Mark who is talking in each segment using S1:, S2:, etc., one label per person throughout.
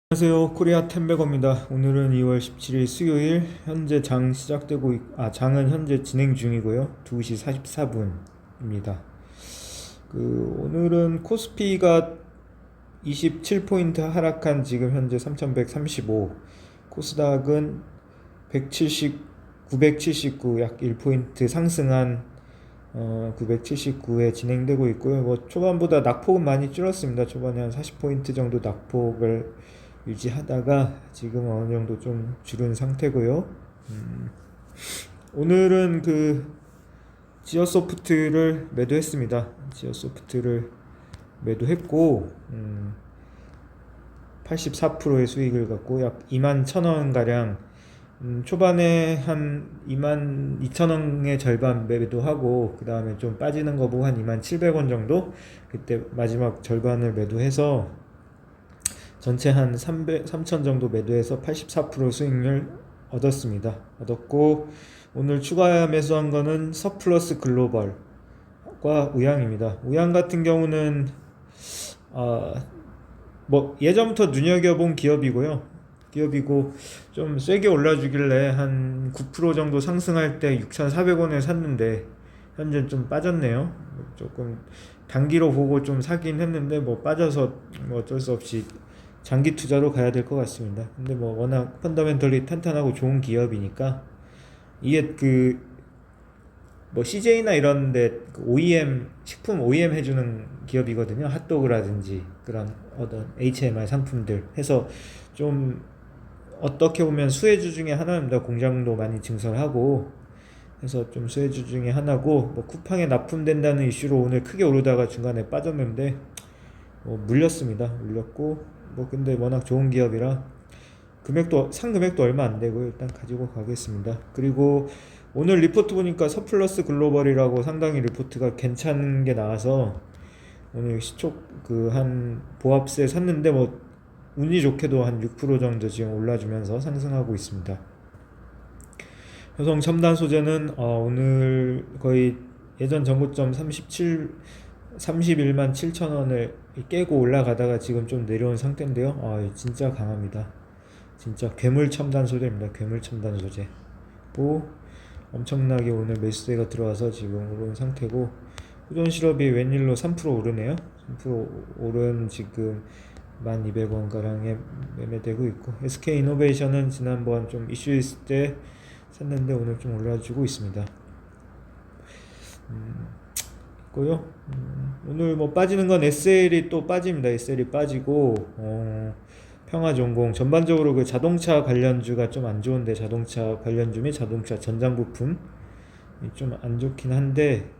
S1: 안녕하세요. 코리아 템베거입니다. 오늘은 2월 17일 수요일, 현재 장은 현재 진행 중이고요. 2시 44분입니다. 오늘은 코스피가 27포인트 하락한 지금 현재 3135, 코스닥은 979, 약 1포인트 상승한 979에 진행되고 있고요. 초반보다 낙폭은 많이 줄었습니다. 초반에 한 40포인트 정도 낙폭을 유지하다가 지금 어느 정도 좀 줄은 상태고요. 오늘은 지어소프트를 매도했습니다. 지어소프트를 매도했고 84%의 수익을 갖고 약 21,000원 가량, 초반에 한 22,000원의 절반 매도하고 그 다음에 좀 빠지는 거 보고 한 27,000원 정도, 그때 마지막 절반을 매도해서 전체 한 3,000 정도 매도해서 84% 수익률 얻었고, 오늘 추가 매수한 거는 서플러스 글로벌과 우양입니다. 우양 같은 경우는 예전부터 눈여겨본 기업이고 좀 세게 올라주길래 한 9% 정도 상승할 때 6,400원에 샀는데 현재 좀 빠졌네요. 조금 단기로 보고 좀 사긴 했는데 빠져서 어쩔 수 없이 장기 투자로 가야 될 것 같습니다. 근데 워낙 펀더멘털리 탄탄하고 좋은 기업이니까, 이게 CJ나 이런데 OEM, 식품 OEM 해주는 기업이거든요. 핫도그라든지 그런 어떤 HMR 상품들 해서 좀 어떻게 보면 수혜주 중에 하나입니다. 공장도 많이 증설하고 해서 좀 수혜주 중에 하나고, 쿠팡에 납품된다는 이슈로 오늘 크게 오르다가 중간에 빠졌는데 물렸고, 근데 워낙 좋은 기업이라 상 금액도 얼마 안 되고 일단 가지고 가겠습니다. 그리고 오늘 리포트 보니까 서플러스 글로벌이라고 상당히 리포트가 괜찮은 게 나와서 오늘 한 보합세 샀는데 운이 좋게도 한 6% 정도 지금 올라주면서 상승하고 있습니다. 효성 첨단 소재는 오늘 거의 예전 전고점 31만 7천원을 깨고 올라가다가 지금 좀 내려온 상태인데요. 진짜 강합니다. 진짜 괴물 첨단 소재입니다. 괴물 첨단 소재. 엄청나게 오늘 매수세가 들어와서 지금 오른 상태고, 후전 실업이 웬일로 3% 오르네요. 3% 오른 지금 1,200원 가량에 매매되고 있고, SK 이노베이션은 지난번 좀 이슈 있을 때 샀는데 오늘 좀 올라주고 있습니다. 오늘 빠지는 건 SL이 또 빠집니다. SL이 빠지고, 평화전공 전반적으로 그 자동차 관련주가 좀 안 좋은데, 자동차 관련주 및 자동차 전장 부품이 좀 안 좋긴 한데,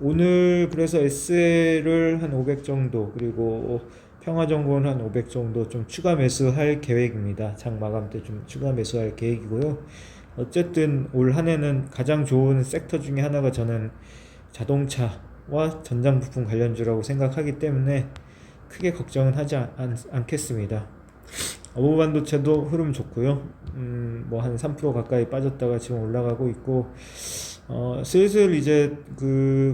S1: 오늘 그래서 SL을 한 500 정도, 그리고 평화전공은 한 500 정도 좀 추가 매수할 계획입니다. 장 마감 때 좀 추가 매수할 계획이고요. 어쨌든 올 한해는 가장 좋은 섹터 중에 하나가 저는 자동차와 전장 부품 관련주라고 생각하기 때문에 크게 걱정은 하지 않겠습니다. 어부 반도체도 흐름 좋고요. 한 3% 가까이 빠졌다가 지금 올라가고 있고, 슬슬 이제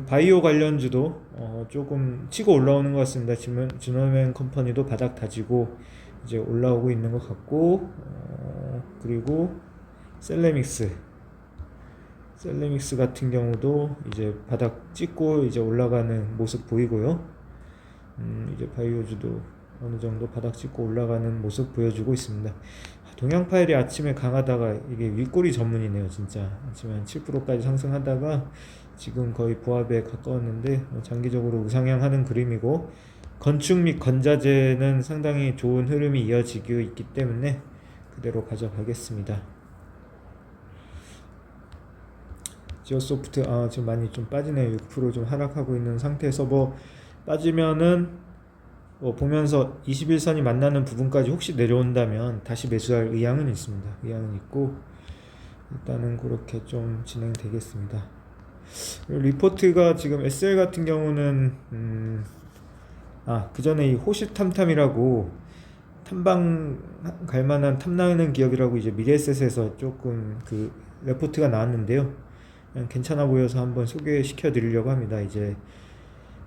S1: 바이오 관련주도 조금 치고 올라오는 것 같습니다. 지금 지노멘 컴퍼니도 바닥 다지고 이제 올라오고 있는 것 같고, 그리고 셀레믹스 같은 경우도 이제 바닥 찍고 이제 올라가는 모습 보이고요. 이제 바이오주도 어느 정도 바닥 찍고 올라가는 모습 보여주고 있습니다. 동양파일이 아침에 강하다가 이게 윗꼬리 전문이네요. 진짜 아침에 한 7%까지 상승하다가 지금 거의 보합에 가까웠는데, 장기적으로 우상향하는 그림이고, 건축 및 건자재는 상당히 좋은 흐름이 이어지고 있기 때문에 그대로 가져가겠습니다. 지오소프트 지금 많이 좀 빠지네요. 6% 좀 하락하고 있는 상태에서 빠지면은 보면서 21선이 만나는 부분까지 혹시 내려온다면 다시 매수할 의향은 있습니다. 의향은 있고, 일단은 그렇게 좀 진행되겠습니다. 리포트가 지금 SL 같은 경우는 그 전에 이 호시탐탐이라고 탐방 갈만한 탐나는 기업이라고 이제 미래에셋에서 조금 레포트가 나왔는데요. 그냥 괜찮아 보여서 한번 소개시켜 드리려고 합니다. 이제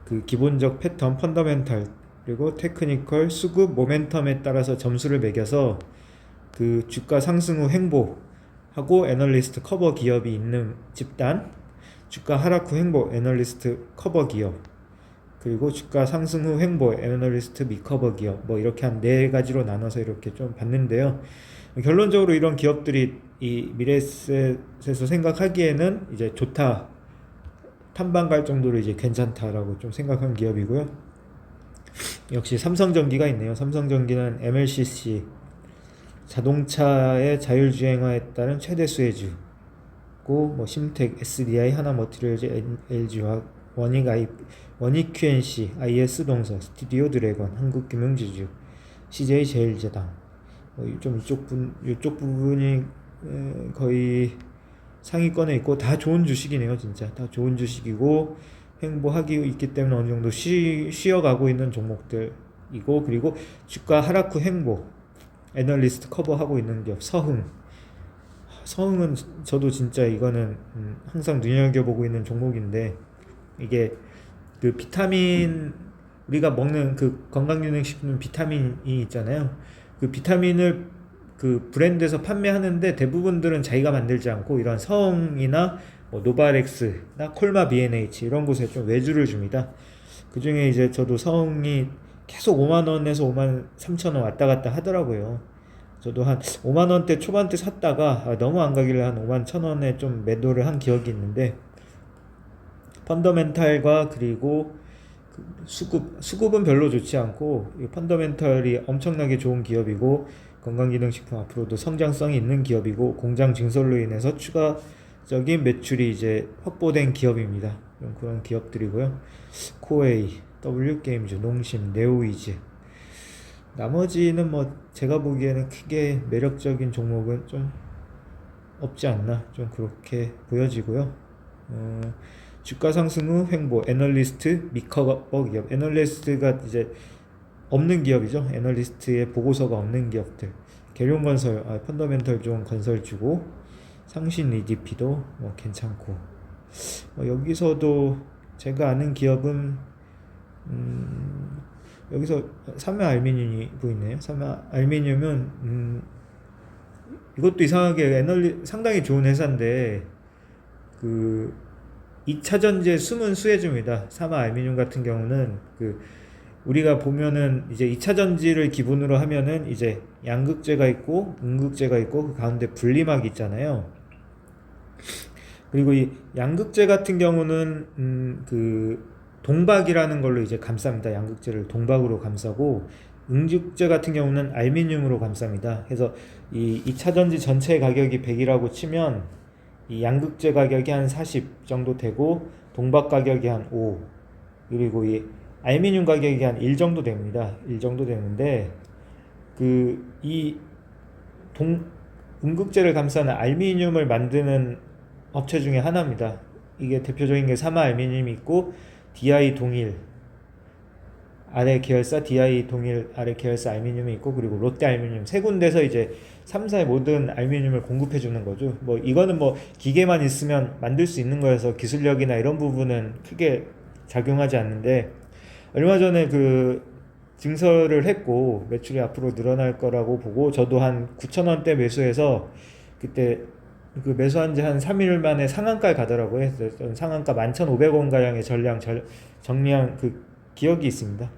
S1: 그 기본적 패턴, 펀더멘탈, 그리고 테크니컬, 수급, 모멘텀에 따라서 점수를 매겨서 그 주가 상승 후 횡보하고 애널리스트 커버 기업이 있는 집단, 주가 하락 후 횡보 애널리스트 커버 기업, 그리고 주가 상승 후 횡보 애널리스트 미커버 기업, 뭐 이렇게 한 네 가지로 나눠서 이렇게 좀 봤는데요. 결론적으로 이런 기업들이 이 미래에셋에서 생각하기에는 이제 좋다, 탐방 갈 정도로 이제 괜찮다라고 좀 생각한 기업이고요. 역시 삼성전기가 있네요. 삼성전기는 MLCC, 자동차의 자율주행화에 따른 최대 수혜주고, 뭐 심텍, SDI, 하나머티리얼즈, LG화학, 원익 QNC, IS동서, 스튜디오 드래곤, 한국금융지주, CJ제일제당. 좀 이쪽 부분이 거의 상위권에 있고 다 좋은 주식이네요. 진짜 다 좋은 주식이고 횡보하기 있기 때문에 어느 정도 쉬어가고 있는 종목들이고, 그리고 주가 하락 후 횡보 애널리스트 커버하고 있는 기업 서흥은 저도 진짜 이거는 항상 눈여겨보고 있는 종목인데, 이게 그 비타민, 우리가 먹는 그 건강기능식품 비타민이 있잖아요. 그 비타민을 그 브랜드에서 판매하는데 대부분들은 자기가 만들지 않고 이런 서흥이나 뭐 노바렉스나 콜마 B&H 이런 곳에 좀 외주를 줍니다. 그 중에 이제 저도 서흥이 계속 5만원에서 5만 3천원 왔다 갔다 하더라고요. 저도 한 5만원대 초반대 샀다가 너무 안 가길래 한 5만 1천원에 좀 매도를 한 기억이 있는데, 펀더멘탈과 그리고 수급은 별로 좋지 않고 펀더멘탈이 엄청나게 좋은 기업이고, 건강기능식품 앞으로도 성장성이 있는 기업이고, 공장 증설로 인해서 추가적인 매출이 이제 확보된 기업입니다. 그런 기업들이고요. 코웨이, W게임즈, 농심, 네오이즈, 나머지는 뭐 제가 보기에는 크게 매력적인 종목은 좀 없지 않나, 좀 그렇게 보여지고요. 주가 상승 후 횡보 애널리스트 미커버 기업, 애널리스트가 이제 없는 기업이죠. 애널리스트의 보고서가 없는 기업들, 계룡건설, 펀더멘털 좋은 건설주고, 상신 리디피도 뭐 괜찮고, 여기서도 제가 아는 기업은 여기서 삼해알미늄이 보이네요. 삼해알미늄은 이것도 이상하게 상당히 좋은 회사인데 그 2차전지의 숨은 수혜주입니다. 삼해알미늄 같은 경우는 그 우리가 보면은 이제 2차전지를 기본으로 하면은 이제 양극재가 있고 음극재가 있고 그 가운데 분리막이 있잖아요. 그리고 이 양극재 같은 경우는 그 동박이라는 걸로 이제 감쌉니다. 양극재를 동박으로 감싸고, 음극재 같은 경우는 알미늄으로 감쌉니다. 그래서 이 2차전지 전체 가격이 100이라고 치면 이 양극재 가격이 한 40 정도 되고, 동박 가격이 한 5, 그리고 이 알미늄 가격이 한 1 정도 됩니다. 1 정도 되는데, 음극재를 감싸는 알미늄을 만드는 업체 중에 하나입니다. 이게 대표적인 게 삼화알미늄이 있고, DI 동일 아래 계열사, DI 동일 아래 계열사 알미늄이 있고, 그리고 롯데 알미늄, 세 군데서 이제 3사의 모든 알미늄을 공급해 주는 거죠. 뭐 이거는 뭐 기계만 있으면 만들 수 있는 거여서 기술력이나 이런 부분은 크게 작용하지 않는데, 얼마 전에 그 증설을 했고 매출이 앞으로 늘어날 거라고 보고, 저도 한 9,000원대 매수해서 그때 그 매수한 지 한 3일 만에 상한가에 가더라고요. 그래서 상한가 11,500원 가량의 정리한 그 기억이 있습니다.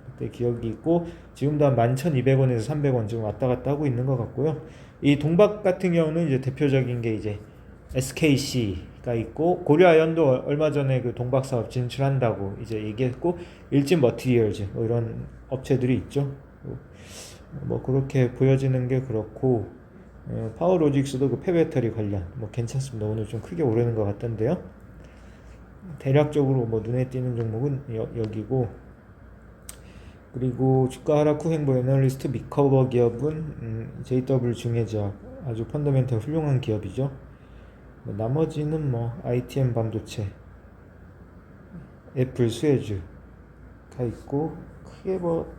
S1: 그때 기억이 있고, 지금도 한 11,200원에서 300원 지금 왔다 갔다 하고 있는 것 같고요. 이 동박 같은 경우는 이제 대표적인 게 이제 SKC가 있고, 고려아연도 얼마 전에 그 동박 사업 진출한다고 이제 얘기했고, 일진 머티리얼즈 뭐 이런 업체들이 있죠. 뭐 그렇게 보여지는 게 그렇고, 파워로직스도 그 폐배터리 관련 뭐 괜찮습니다. 오늘 좀 크게 오르는 것 같던데요. 대략적으로 뭐 눈에 띄는 종목은 여기고, 그리고 주가 하락 후 횡보 애널리스트 미커버 기업은 JW 중해제약, 아주 펀더멘털 훌륭한 기업이죠. 나머지는 뭐 ITM 반도체, 애플 수혜주가 있고, 크게 뭐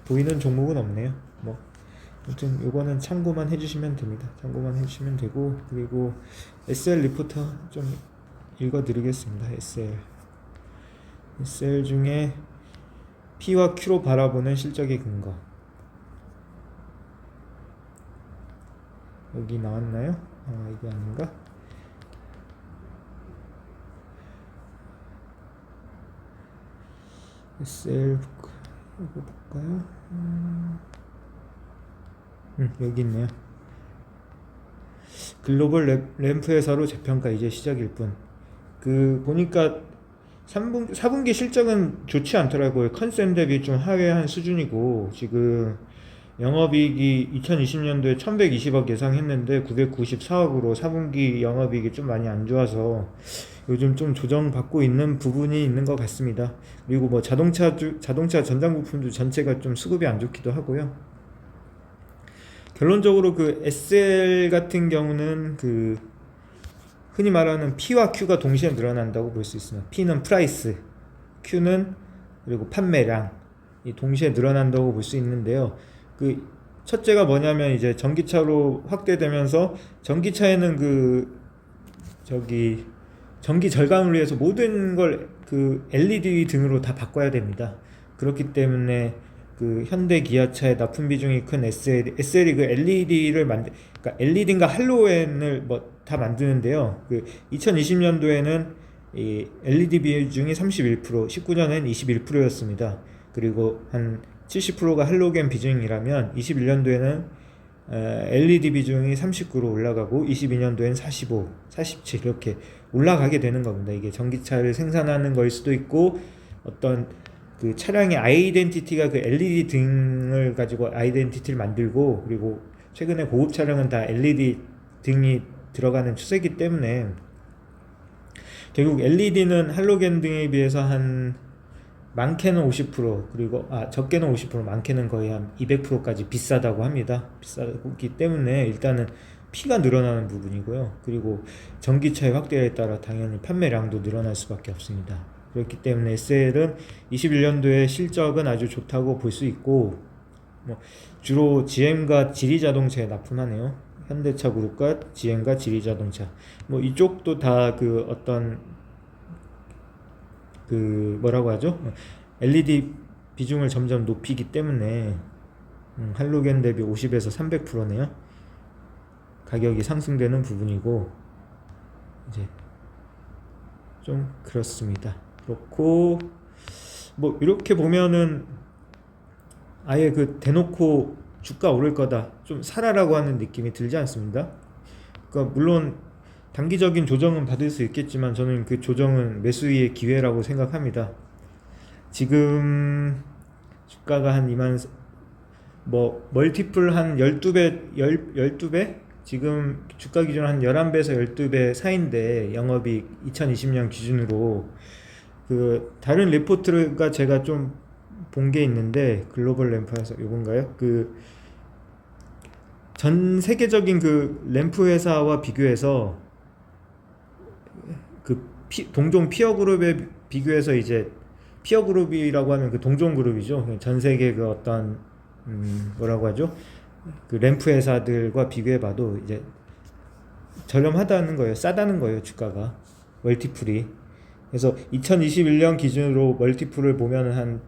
S1: 보이는 종목은 없네요. 뭐 아무튼 요거는 참고만 해주시면 됩니다. 참고만 해주시면 되고, 그리고 SL 리포터 좀 읽어드리겠습니다. SL SL 중에 P와 Q로 바라보는 실적의 근거. 여기 나왔나요? 이게 아닌가? SL 이거 볼까요? 여기 있네요. 글로벌 램프 회사로 재평가 이제 시작일 뿐. 보니까 4분기 실적은 좋지 않더라고요. 컨센 대비 좀 하회한 수준이고, 지금 영업이익이 2020년도에 1120억 예상했는데 994억으로 4분기 영업이익이 좀 많이 안 좋아서 요즘 좀 조정받고 있는 부분이 있는 것 같습니다. 그리고 뭐 자동차 전장 부품도 전체가 좀 수급이 안 좋기도 하고요. 결론적으로 SL 같은 경우는 흔히 말하는 P와 Q가 동시에 늘어난다고 볼 수 있습니다. P는 프라이스, Q는 그리고 판매량, 이 동시에 늘어난다고 볼 수 있는데요. 첫째가 뭐냐면 이제 전기차로 확대되면서 전기차에는 전기 절감을 위해서 모든 걸 LED 등으로 다 바꿔야 됩니다. 그렇기 때문에 현대 기아차의 납품 비중이 큰 SL이 LED를 그러니까 LED인가 할로겐을 다 만드는데요. 2020년도에는 이 LED 비중이 31%, 19년엔 21%였습니다. 그리고 한 70%가 할로겐 비중이라면 21년도에는 LED 비중이 39로 올라가고 22년도엔 45, 47 이렇게 올라가게 되는 겁니다. 이게 전기차를 생산하는 거일 수도 있고 어떤 차량의 아이덴티티가 LED 등을 가지고 아이덴티티를 만들고, 그리고 최근에 고급 차량은 다 LED 등이 들어가는 추세이기 때문에 결국 LED는 할로겐 등에 비해서 많게는 50%, 그리고 적게는 50%, 많게는 거의 한 200%까지 비싸다고 합니다. 비싸기 때문에 일단은 P가 늘어나는 부분이고요. 그리고 전기차의 확대에 따라 당연히 판매량도 늘어날 수밖에 없습니다. 그렇기 때문에 SL은 21년도에 실적은 아주 좋다고 볼 수 있고, 주로 GM과 지리자동차에 납품하네요. 현대차 그룹과 GM과 지리자동차. 이쪽도 다 뭐라고 하죠? LED 비중을 점점 높이기 때문에 할로겐 대비 50에서 300%네요. 가격이 상승되는 부분이고, 이제 좀 그렇습니다. 그렇고 이렇게 보면은 아예 대놓고 주가 오를 거다, 좀 사라라고 하는 느낌이 들지 않습니다. 그러니까 물론 단기적인 조정은 받을 수 있겠지만 저는 그 조정은 매수의 기회라고 생각합니다. 지금 주가가 한 2만 멀티플 한 12배? 지금 주가 기준 한 11배에서 12배 사이인데, 영업이익 2020년 기준으로 다른 리포트가 제가 좀 본 게 있는데, 글로벌 램프에서 요건가요? 전 세계적인 램프 회사와 비교해서 동종 피어 그룹에 비교해서, 이제 피어 그룹이라고 하면 동종 그룹이죠. 전 세계 어떤 뭐라고 하죠? 램프 회사들과 비교해봐도 이제 저렴하다는 거예요. 싸다는 거예요. 주가가 멀티플이. 그래서 2021년 기준으로 멀티플을 보면 한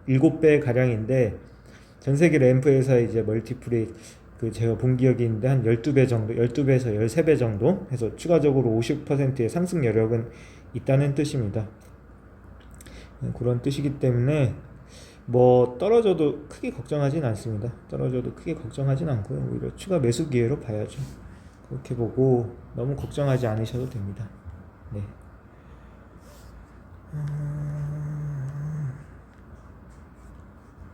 S1: 7배 가량인데, 전 세계 램프 회사 이제 멀티플이 제가 본 기억이 있는데 한 12배 정도, 12배에서 13배 정도 해서 추가적으로 50%의 상승 여력은 있다는 뜻입니다. 그런 뜻이기 때문에 떨어져도 크게 걱정하진 않습니다. 떨어져도 크게 걱정하진 않고요. 오히려 추가 매수 기회로 봐야죠. 그렇게 보고 너무 걱정하지 않으셔도 됩니다. 네.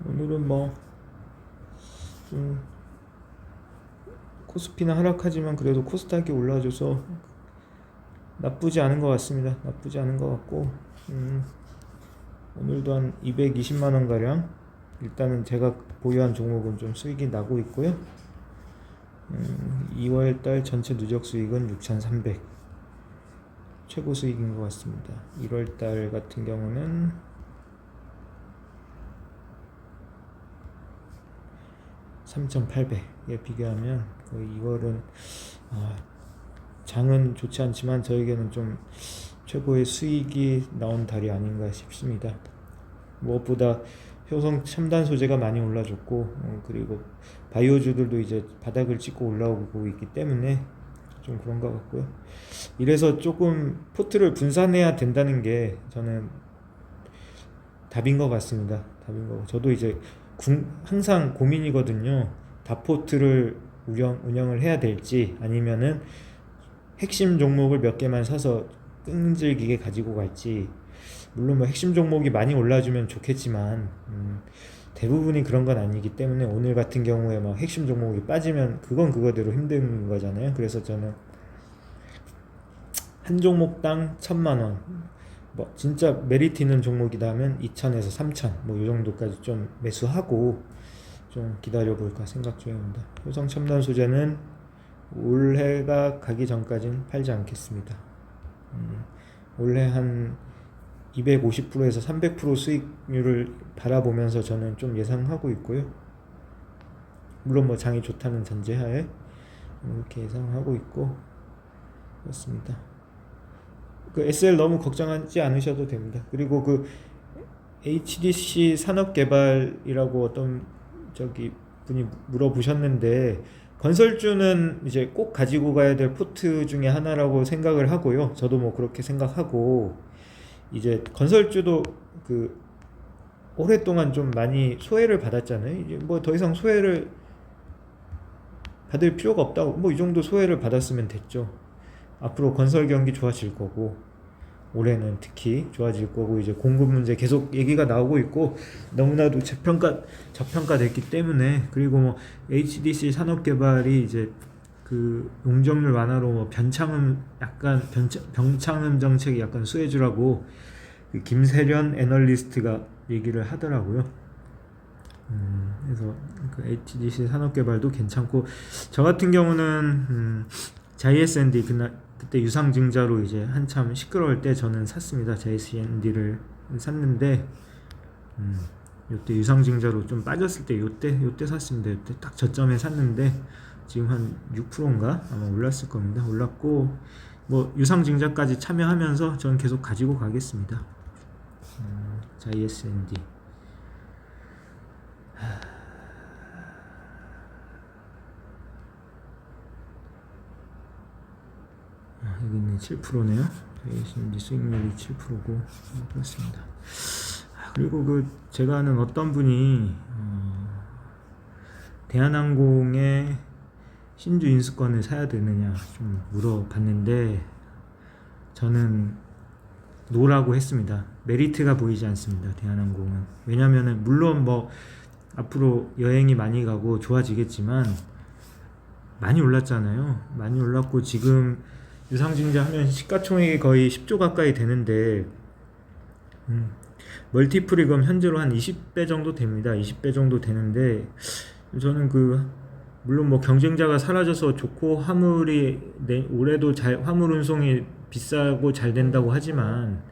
S1: 오늘은 좀 코스피는 하락하지만 그래도 코스닥이 올라줘서 나쁘지 않은 것 같습니다. 나쁘지 않은 것 같고, 오늘도 한 220만원 가량 일단은 제가 보유한 종목은 좀 수익이 나고 있고요. 2월달 전체 누적 수익은 6,300, 최고 수익인 것 같습니다. 1월달 같은 경우는 3,800에 비교하면 거의 2월은 장은 좋지 않지만 저에게는 좀 최고의 수익이 나온 달이 아닌가 싶습니다. 무엇보다 효성 첨단 소재가 많이 올라줬고 그리고 바이오주들도 이제 바닥을 찍고 올라오고 있기 때문에 좀 그런 것 같고요. 이래서 조금 포트를 분산해야 된다는 게 저는 답인 것 같습니다. 답인 거. 저도 이제 항상 고민이거든요. 다포트를 운영을 해야 될지 아니면은 핵심 종목을 몇 개만 사서 끈질기게 가지고 갈지. 물론 뭐 핵심 종목이 많이 올라주면 좋겠지만 대부분이 그런 건 아니기 때문에 오늘 같은 경우에 막 핵심 종목이 빠지면 그건 그거대로 힘든 거잖아요. 그래서 저는 한 종목당 1,000만 원, 뭐 진짜 메리트 있는 종목이라면 2,000에서 3,000 뭐 이 정도까지 좀 매수하고 좀 기다려 볼까 생각 중입니다. 효성 첨단 소재는 올해가 가기 전까지는 팔지 않겠습니다. 올해 한 250%에서 300% 수익률을 바라보면서 저는 좀 예상하고 있고요. 물론 뭐 장이 좋다는 전제하에 이렇게 예상하고 있고 그렇습니다. 그 SL 너무 걱정하지 않으셔도 됩니다. 그리고 그 HDC 산업개발이라고 어떤 분이 물어보셨는데 건설주는 이제 꼭 가지고 가야 될 포트 중에 하나라고 생각을 하고요. 저도 뭐 그렇게 생각하고 이제 건설주도 그 오랫동안 좀 많이 소외를 받았잖아요. 이제 뭐 더 이상 소외를 받을 필요가 없다고 뭐 이 정도 소외를 받았으면 됐죠. 앞으로 건설 경기 좋아질 거고 올해는 특히 좋아질 거고 이제 공급 문제 계속 얘기가 나오고 있고 너무나도 저평가됐기 때문에 그리고 뭐 HDC 산업개발이 이제 그 용적률 완화로 뭐 병창음 정책이 약간 수혜주라고 그 김세련 애널리스트가 얘기를 하더라고요. 그래서 그 HDC 산업개발도 괜찮고 저 같은 경우는 JSND 그때 유상증자로 이제 한참 시끄러울 때 저는 샀습니다. JSND를 샀는데 요때 유상증자로 좀 빠졌을 때 요때 샀습니다. 요때 딱 저점에 샀는데 지금 한 6%인가 아마 올랐을 겁니다. 올랐고 뭐 유상증자까지 참여하면서 저는 계속 가지고 가겠습니다. JSND 여기는 7%네요. JSND 수익률이 7%고 그렇습니다. 그리고 그 제가 아는 어떤 분이 대한항공의 신주 인수권을 사야 되느냐 좀 물어봤는데 저는 노라고 했습니다. 메리트가 보이지 않습니다. 대한항공은. 왜냐면은 물론 뭐 앞으로 여행이 많이 가고 좋아지겠지만 많이 올랐잖아요. 많이 올랐고 지금 유상증자 하면 시가총액이 거의 10조 가까이 되는데 멀티플이 현재로 한 20배 정도 됩니다. 20배 정도 되는데 저는 물론 뭐 경쟁자가 사라져서 좋고 화물이 올해도 화물 운송이 비싸고 잘 된다고 하지만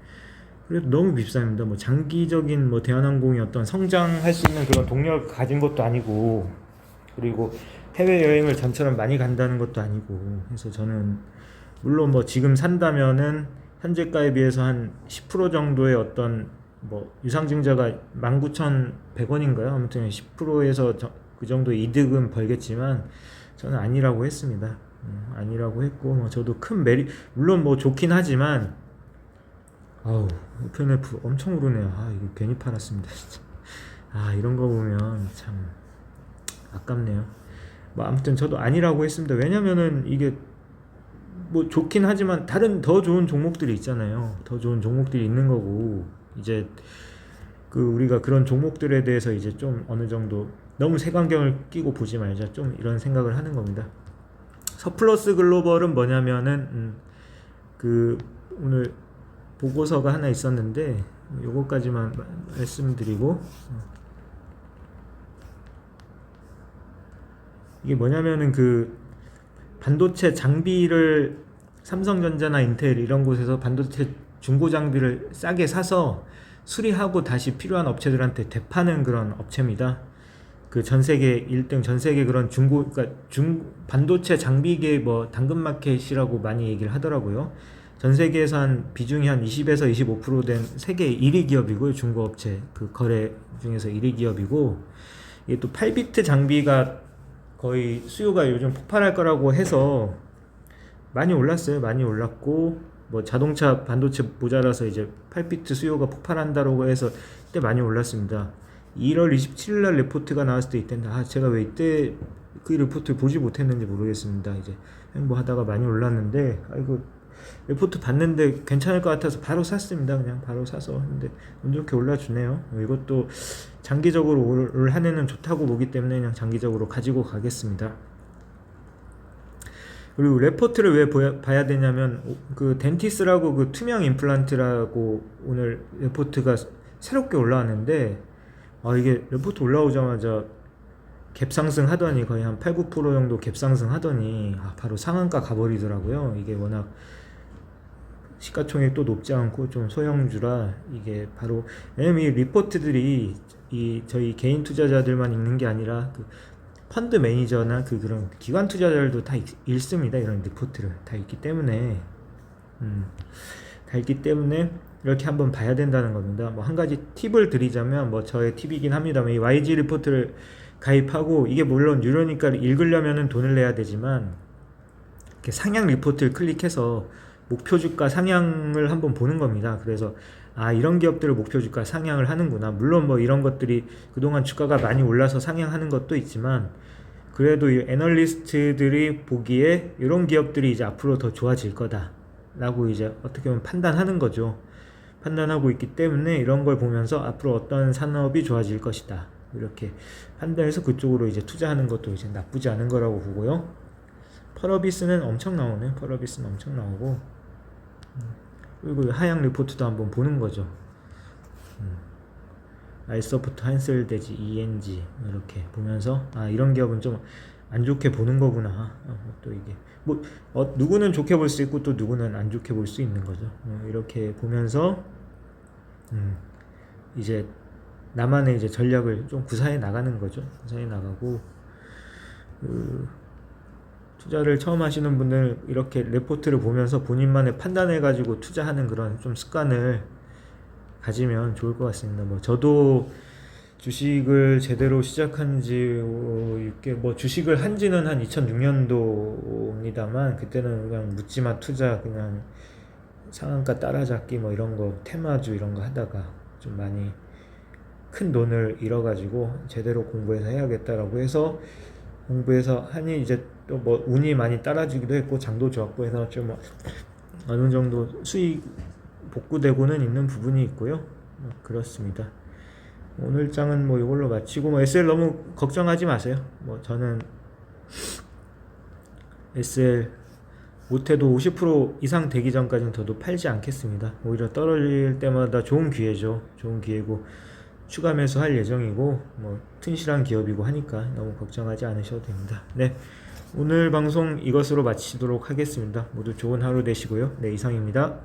S1: 그래도 너무 비쌉니다. 뭐 장기적인 뭐 대한항공이 어떤 성장할 수 있는 그런 동력을 가진 것도 아니고 그리고 해외 여행을 전처럼 많이 간다는 것도 아니고 해서 저는 물론 뭐 지금 산다면은 현재가에 비해서 한 10% 정도의 어떤 뭐 유상증자가 19,100원인가요? 아무튼 10%에서 그 정도 이득은 벌겠지만 저는 아니라고 했습니다. 아니라고 했고 뭐 저도 큰 물론 뭐 좋긴 하지만 FNF 엄청 오르네요. 이거 괜히 팔았습니다. 진짜. 이런 거 보면 참 아깝네요. 뭐 아무튼 저도 아니라고 했습니다. 왜냐면은 이게 뭐 좋긴 하지만 다른 더 좋은 종목들이 있잖아요. 더 좋은 종목들이 있는 거고 이제 우리가 그런 종목들에 대해서 이제 좀 어느 정도 너무 색안경을 끼고 보지 말자 좀 이런 생각을 하는 겁니다. 서플러스 글로벌은 뭐냐면은 오늘 보고서가 하나 있었는데 요거까지만 말씀드리고 이게 뭐냐면은 반도체 장비를 삼성전자나 인텔 이런 곳에서 반도체 중고 장비를 싸게 사서 수리하고 다시 필요한 업체들한테 되파는 그런 업체입니다. 전 세계 1등 전 세계 그런 반도체 장비계 뭐 당근마켓이라고 많이 얘기를 하더라고요. 전 세계에서 한 비중이 한 20에서 25%된 세계 1위 기업이고요. 중고업체 그 거래 중에서 1위 기업이고, 이게 또 8비트 장비가 거의 수요가 요즘 폭발할 거라고 해서 많이 올랐어요. 많이 올랐고, 뭐 자동차 반도체 모자라서 이제 8비트 수요가 폭발한다고 해서 이때 많이 올랐습니다. 1월 27일 날 레포트가 나왔을 때 이때는 제가 왜 이때 그 레포트를 보지 못했는지 모르겠습니다. 이제 행보하다가 많이 올랐는데, 아이고 레포트 봤는데 괜찮을 것 같아서 바로 샀습니다. 그냥 바로 사서. 근데 운 좋게 올라주네요. 이것도 장기적으로 올 한 해는 좋다고 보기 때문에 그냥 장기적으로 가지고 가겠습니다. 그리고 레포트를 왜 봐야 되냐면, 그 덴티스라고 그 투명 임플란트라고 오늘 레포트가 새롭게 올라왔는데, 이게 레포트 올라오자마자 갭상승 하더니 거의 한 8, 9% 정도 갭상승 하더니 바로 상한가 가버리더라고요. 이게 워낙 시가총액 또 높지 않고 좀 소형주라, 이게 바로, 왜냐면 이 리포트들이 저희 개인 투자자들만 읽는 게 아니라 그 펀드 매니저나 그런 기관 투자자들도 다 읽습니다. 이런 리포트를 다 있기 때문에 이렇게 한번 봐야 된다는 겁니다. 뭐 한 가지 팁을 드리자면, 뭐 저의 팁이긴 합니다만, 이 YG 리포트를 가입하고, 이게 물론 유료니까 읽으려면은 돈을 내야 되지만, 이렇게 상향 리포트를 클릭해서 목표 주가 상향을 한번 보는 겁니다. 그래서 이런 기업들을 목표 주가 상향을 하는구나. 물론 뭐 이런 것들이 그동안 주가가 많이 올라서 상향하는 것도 있지만, 그래도 이 애널리스트들이 보기에 이런 기업들이 이제 앞으로 더 좋아질 거다 라고 이제 어떻게 보면 판단하는 거죠. 판단하고 있기 때문에 이런 걸 보면서 앞으로 어떤 산업이 좋아질 것이다, 이렇게 판단해서 그쪽으로 이제 투자하는 것도 이제 나쁘지 않은 거라고 보고요. 펄어비스는 엄청 나오네. 펄어비스는 엄청 나오고, 그리고 하향 리포트도 한번 보는 거죠. 아이소프트, 한셀대지, ENG 이렇게 보면서 이런 기업은 좀 안 좋게 보는 거구나. 또 이게 뭐 누구는 좋게 볼 수 있고 또 누구는 안 좋게 볼 수 있는 거죠. 이렇게 보면서 이제 나만의 이제 전략을 좀 구사해 나가는 거죠. 구사해 나가고, 투자를 처음 하시는 분들 이렇게 레포트를 보면서 본인만의 판단해 가지고 투자하는 그런 좀 습관을 가지면 좋을 것 같습니다. 뭐 저도 주식을 제대로 시작한 지 주식을 한 지는 한 2006년도입니다만, 그때는 그냥 묻지마 투자, 그냥 상한가 따라잡기 뭐 이런 거, 테마주 이런 거 하다가 좀 많이 큰 돈을 잃어가지고 제대로 공부해서 해야겠다라고 해서 공부해서 하니, 이제 또 뭐 운이 많이 따라주기도 했고 장도 좋았고 해서 좀 어느 정도 수익 복구되고는 있는 부분이 있고요. 그렇습니다. 오늘 장은 뭐 이걸로 마치고, SL 너무 걱정하지 마세요. 뭐 저는 SL 못해도 50% 이상 되기 전까지는 저도 팔지 않겠습니다. 오히려 떨어질 때마다 좋은 기회죠. 좋은 기회고 추가 매수할 예정이고, 뭐 튼실한 기업이고 하니까 너무 걱정하지 않으셔도 됩니다. 네, 오늘 방송 이것으로 마치도록 하겠습니다. 모두 좋은 하루 되시고요. 네, 이상입니다.